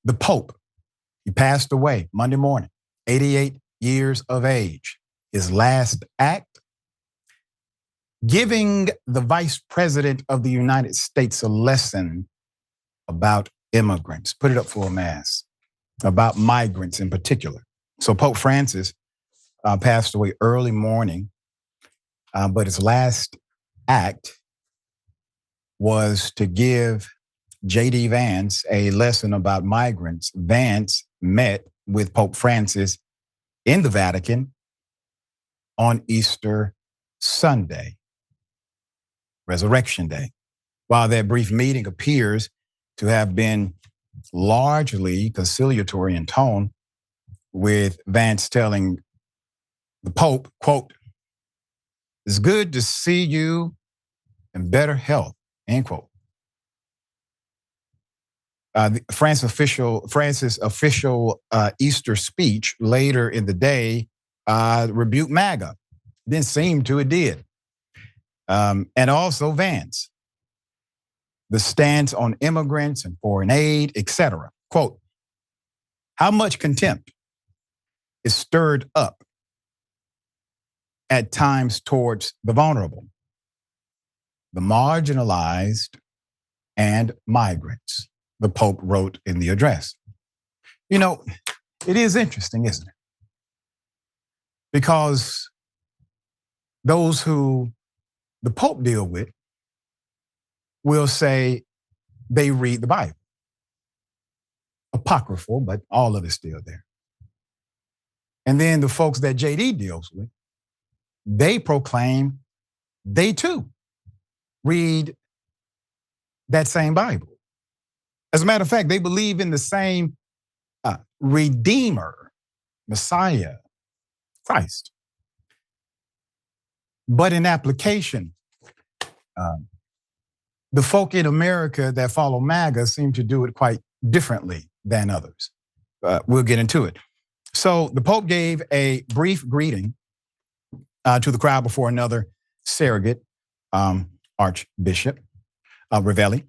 The Pope, he passed away Monday morning, 88 years of age. His last act, giving the Vice President of the United States a lesson about immigrants. Put it up for a mass. About migrants in particular. So Pope Francis passed away early morning, but his last act was to give JD Vance a lesson about migrants. Vance met with Pope Francis in the Vatican on Easter Sunday, Resurrection Day. While that brief meeting appears to have been largely conciliatory in tone, with Vance telling the Pope, quote, "It's good to see you in better health," end quote. Francis' official Easter speech later in the day rebuked MAGA. Didn't seem to, it did. And also Vance. The stance on immigrants and foreign aid, etc. Quote, "How much contempt is stirred up at times towards the vulnerable, the marginalized, and migrants," the Pope wrote in the address. You know, it is interesting, isn't it? Because those who the Pope deal with will say they read the Bible. Apocryphal, but all of it's still there. And then the folks that JD deals with, they proclaim they too read that same Bible. As a matter of fact, they believe in the same Redeemer, Messiah, Christ. But in application, the folk in America that follow MAGA seem to do it quite differently than others. We'll get into it. So the Pope gave a brief greeting to the crowd before another surrogate Archbishop Ravelli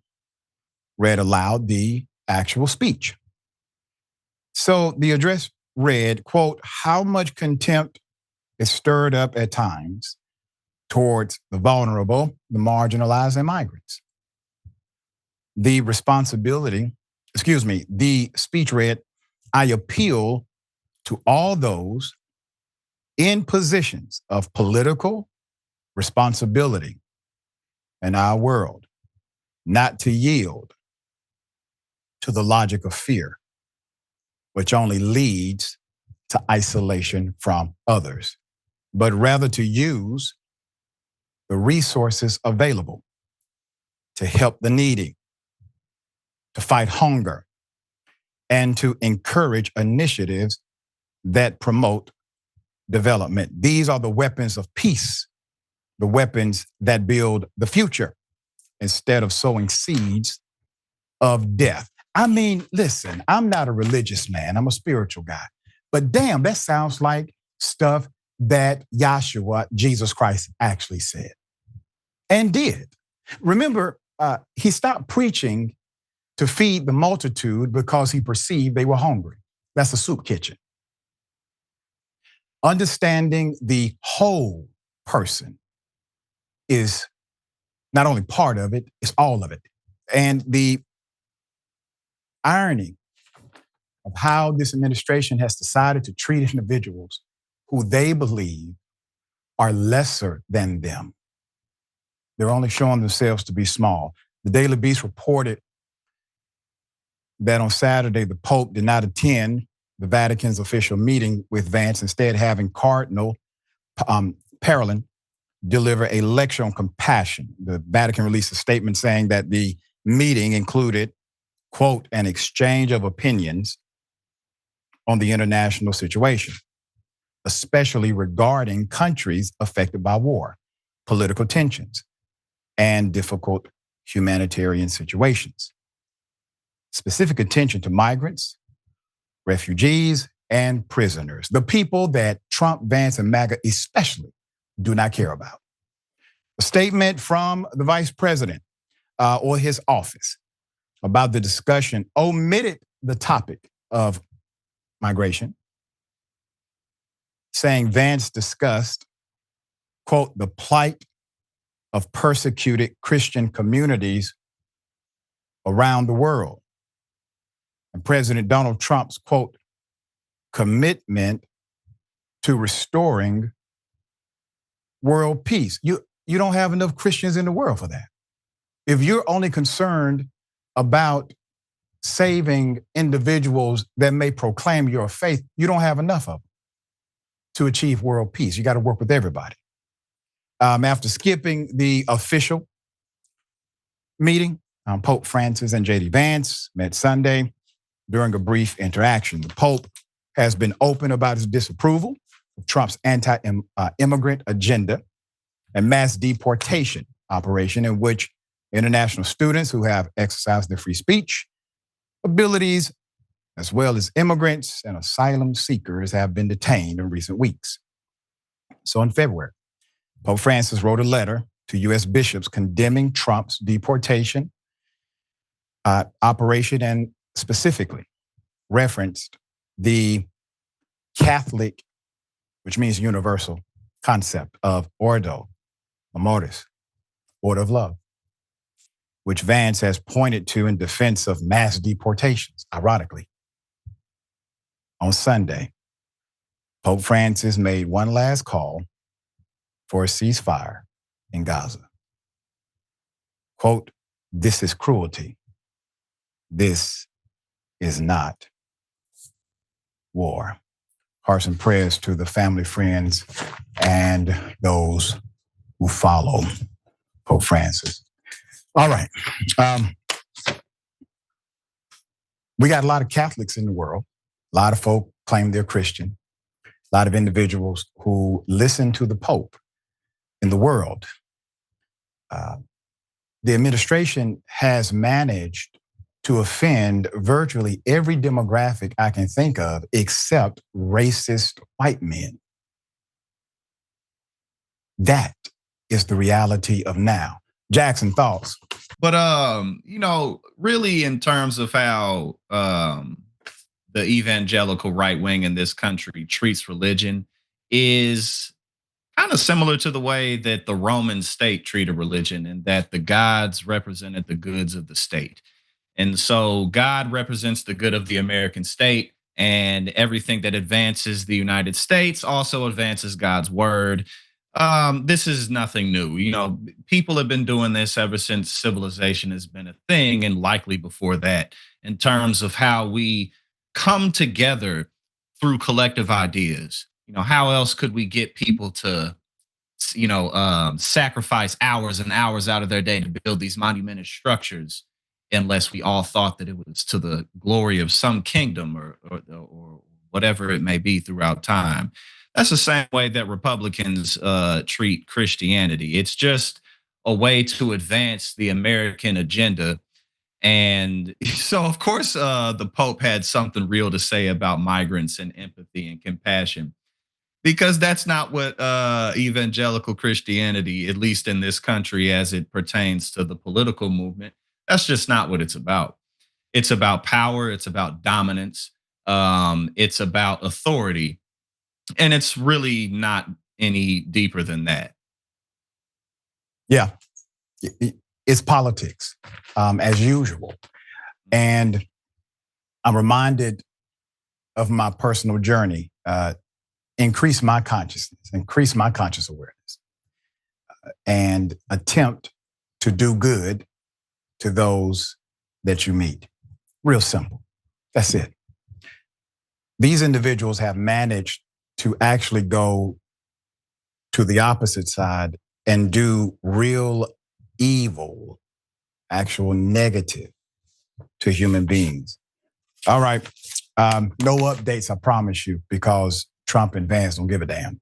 read aloud the actual speech. So the address read, quote, "How much contempt is stirred up at times towards the vulnerable, the marginalized, and migrants." The speech read, "I appeal to all those in positions of political responsibility in our world not to yield to the logic of fear, which only leads to isolation from others, but rather to use the resources available to help the needy, to fight hunger, and to encourage initiatives that promote development. These are the weapons of peace, the weapons that build the future, instead of sowing seeds of death." I mean, listen, I'm not a religious man, I'm a spiritual guy. But damn, that sounds like stuff that Yahshua, Jesus Christ, actually said and did. Remember, he stopped preaching to feed the multitude because he perceived they were hungry. That's a soup kitchen. Understanding the whole person is not only part of it, it's all of it. And the irony of how this administration has decided to treat individuals who they believe are lesser than them. They're only showing themselves to be small. The Daily Beast reported that on Saturday, the Pope did not attend the Vatican's official meeting with Vance, instead having Cardinal Parolin deliver a lecture on compassion. The Vatican released a statement saying that the meeting included, quote, "an exchange of opinions on the international situation, especially regarding countries affected by war, political tensions, and difficult humanitarian situations. Specific attention to migrants, refugees, and prisoners, the people that Trump, Vance, and MAGA especially do not care about." A statement from the vice president or his office about the discussion omitted the topic of migration, saying Vance discussed, quote, the plight of persecuted Christian communities around the world. And President Donald Trump's, quote, commitment to restoring world peace. You don't have enough Christians in the world for that. If you're only concerned about saving individuals that may proclaim your faith, you don't have enough of them to achieve world peace. You got to work with everybody. After skipping the official meeting, Pope Francis and JD Vance met Sunday during a brief interaction. The Pope has been open about his disapproval of Trump's anti-immigrant agenda and mass deportation operation, in which international students who have exercised their free speech abilities, as well as immigrants and asylum seekers, have been detained in recent weeks. So in February, Pope Francis wrote a letter to U.S. bishops condemning Trump's deportation operation, and specifically referenced the Catholic, which means universal, concept of ordo amoris, order of love, which Vance has pointed to in defense of mass deportations. Ironically, on Sunday, Pope Francis made one last call for a ceasefire in Gaza. Quote, this is cruelty. This is not war. Hearts and prayers to the family, friends, and those who follow Pope Francis. All right. We got a lot of Catholics in the world. A lot of folk claim they're Christian. A lot of individuals who listen to the Pope in the world. The administration has managed to offend virtually every demographic I can think of except racist white men. That is the reality of now. Jackson, thoughts? But really in terms of how the evangelical right wing in this country treats religion is kind of similar to the way that the Roman state treated religion, and that the gods represented the goods of the state. And so God represents the good of the American state, and everything that advances the United States also advances God's word. This is nothing new. People have been doing this ever since civilization has been a thing, and likely before that, in terms of how we come together through collective ideas. How else could we get people to sacrifice hours and hours out of their day to build these monumental structures, unless we all thought that it was to the glory of some kingdom or whatever it may be throughout time. That's the same way that Republicans treat Christianity. It's just a way to advance the American agenda. And so, of course, the Pope had something real to say about migrants and empathy and compassion, because that's not what evangelical Christianity, at least in this country as it pertains to the political movement, that's just not what it's about. It's about power. It's about dominance. It's about authority. And it's really not any deeper than that. Yeah, it's politics, as usual. And I'm reminded of my personal journey. Increase my consciousness, increase my conscious awareness, and attempt to do good to those that you meet. Real simple. That's it. These individuals have managed to actually go to the opposite side and do real evil, actual negative to human beings. All right. No updates, I promise you, because Trump and Vance don't give a damn.